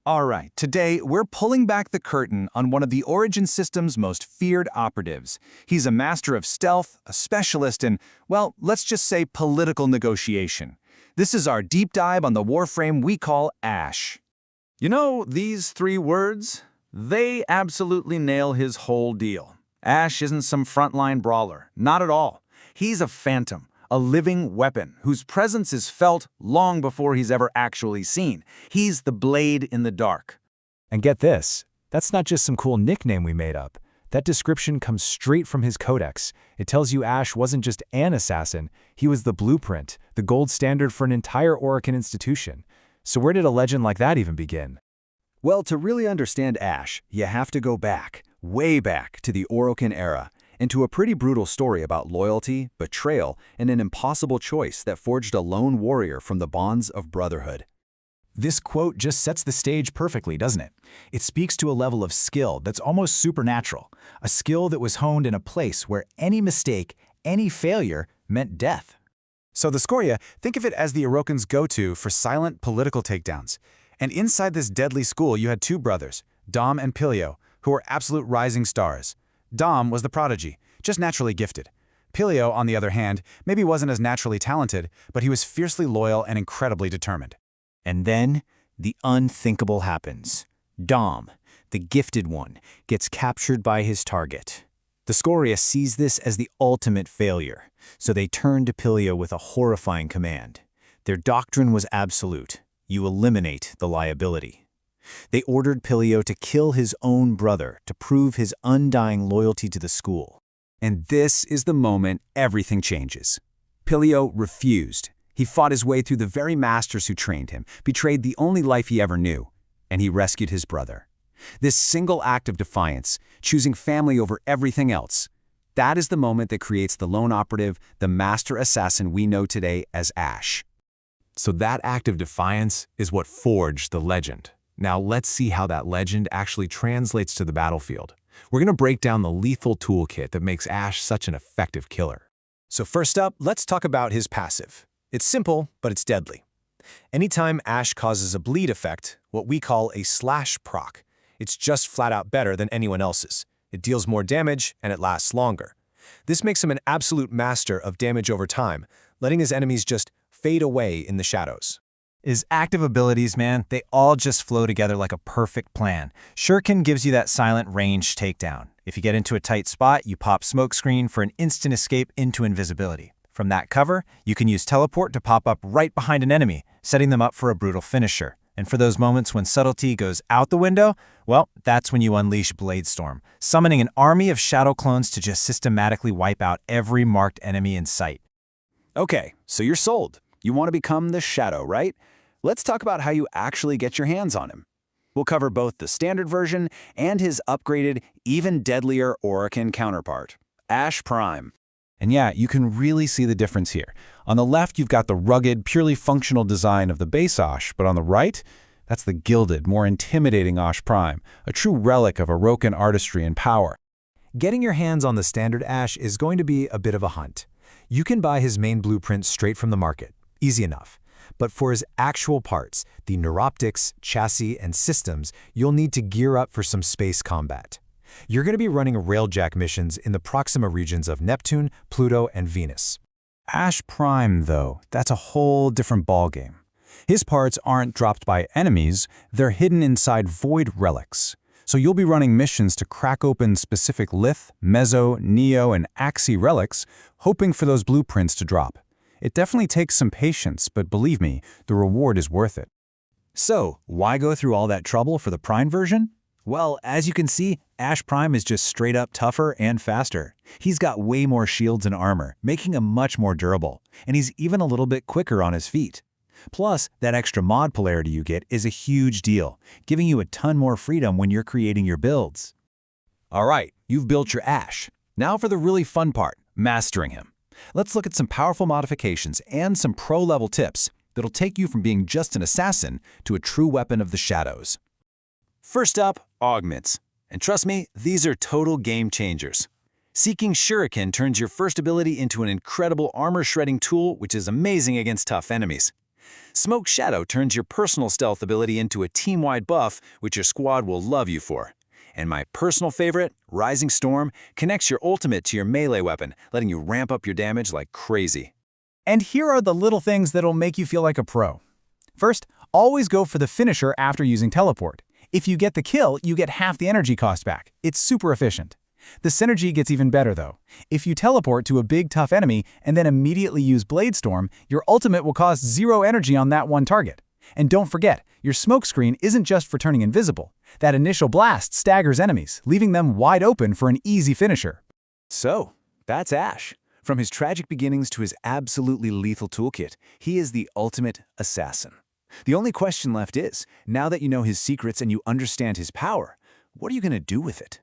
All right, today we're pulling back the curtain on one of the Origin system's most feared operatives. He's a master of stealth, a specialist in, well, let's just say political negotiation. This is our deep dive on the Warframe we call Ash. You know, these three words, they absolutely nail his whole deal. Ash isn't some frontline brawler, not at all. He's a phantom, a living weapon whose presence is felt long before he's ever actually seen. He's the blade in the dark. And get this, that's not just some cool nickname we made up. That description comes straight from his codex. It tells you Ash wasn't just an assassin, he was the blueprint, the gold standard for an entire Orokin institution. So where did a legend like that even begin? Well, to really understand Ash, you have to go back, way back to the Orokin era, into a pretty brutal story about loyalty, betrayal, and an impossible choice that forged a lone warrior from the bonds of brotherhood. This quote just sets the stage perfectly, doesn't it? It speaks to a level of skill that's almost supernatural, a skill that was honed in a place where any mistake, any failure, meant death. So the Scoria, think of it as the Orokin's go-to for silent political takedowns. And inside this deadly school, you had two brothers, Dom and Pilio, who were absolute rising stars. Dom was the prodigy, just naturally gifted. Pilio, on the other hand, maybe wasn't as naturally talented, but he was fiercely loyal and incredibly determined. And then, the unthinkable happens. Dom, the gifted one, gets captured by his target. The Scoria sees this as the ultimate failure, so they turn to Pilio with a horrifying command. Their doctrine was absolute. You eliminate the liability. They ordered Pilio to kill his own brother to prove his undying loyalty to the school. And this is the moment everything changes. Pilio refused. He fought his way through the very masters who trained him, betrayed the only life he ever knew, and he rescued his brother. This single act of defiance, choosing family over everything else, that is the moment that creates the lone operative, the master assassin we know today as Ash. So that act of defiance is what forged the legend. Now let's see how that legend actually translates to the battlefield. We're going to break down the lethal toolkit that makes Ash such an effective killer. So first up, let's talk about his passive. It's simple, but it's deadly. Anytime Ash causes a bleed effect, what we call a slash proc, it's just flat out better than anyone else's. It deals more damage, and it lasts longer. This makes him an absolute master of damage over time, letting his enemies just fade away in the shadows. His active abilities, man, they all just flow together like a perfect plan. Shuriken gives you that silent range takedown. If you get into a tight spot, you pop smokescreen for an instant escape into invisibility. From that cover, you can use teleport to pop up right behind an enemy, setting them up for a brutal finisher. And for those moments when subtlety goes out the window, well, that's when you unleash Bladestorm, summoning an army of shadow clones to just systematically wipe out every marked enemy in sight. Okay, so you're sold. You want to become the Shadow, right? Let's talk about how you actually get your hands on him. We'll cover both the standard version and his upgraded, even deadlier Orokin counterpart, Ash Prime. And yeah, you can really see the difference here. On the left, you've got the rugged, purely functional design of the base Ash, but on the right, that's the gilded, more intimidating Ash Prime, a true relic of Orokin artistry and power. Getting your hands on the standard Ash is going to be a bit of a hunt. You can buy his main blueprint straight from the market, easy enough. But for his actual parts, the neuroptics, chassis, and systems, you'll need to gear up for some space combat. You're going to be running railjack missions in the Proxima regions of Neptune, Pluto, and Venus. Ash Prime, though, that's a whole different ballgame. His parts aren't dropped by enemies, they're hidden inside void relics. So you'll be running missions to crack open specific Lith, Meso, Neo, and Axii relics, hoping for those blueprints to drop. It definitely takes some patience, but believe me, the reward is worth it. So, why go through all that trouble for the Prime version? Well, as you can see, Ash Prime is just straight up tougher and faster. He's got way more shields and armor, making him much more durable, and he's even a little bit quicker on his feet. Plus, that extra mod polarity you get is a huge deal, giving you a ton more freedom when you're creating your builds. All right, you've built your Ash. Now for the really fun part, mastering him. Let's look at some powerful modifications and some pro-level tips that'll take you from being just an assassin to a true weapon of the shadows. First up, augments. And trust me, these are total game changers. Seeking Shuriken turns your first ability into an incredible armor-shredding tool, which is amazing against tough enemies. Smoke Shadow turns your personal stealth ability into a team-wide buff, which your squad will love you for. And my personal favorite, Rising Storm, connects your ultimate to your melee weapon, letting you ramp up your damage like crazy. And here are the little things that'll make you feel like a pro. First, always go for the finisher after using teleport. If you get the kill, you get half the energy cost back. It's super efficient. The synergy gets even better though. If you teleport to a big tough enemy and then immediately use Blade Storm, your ultimate will cost 0 energy on that one target. And don't forget, your smoke screen isn't just for turning invisible. That initial blast staggers enemies, leaving them wide open for an easy finisher. So, that's Ash. From his tragic beginnings to his absolutely lethal toolkit, he is the ultimate assassin. The only question left is, now that you know his secrets and you understand his power, what are you going to do with it?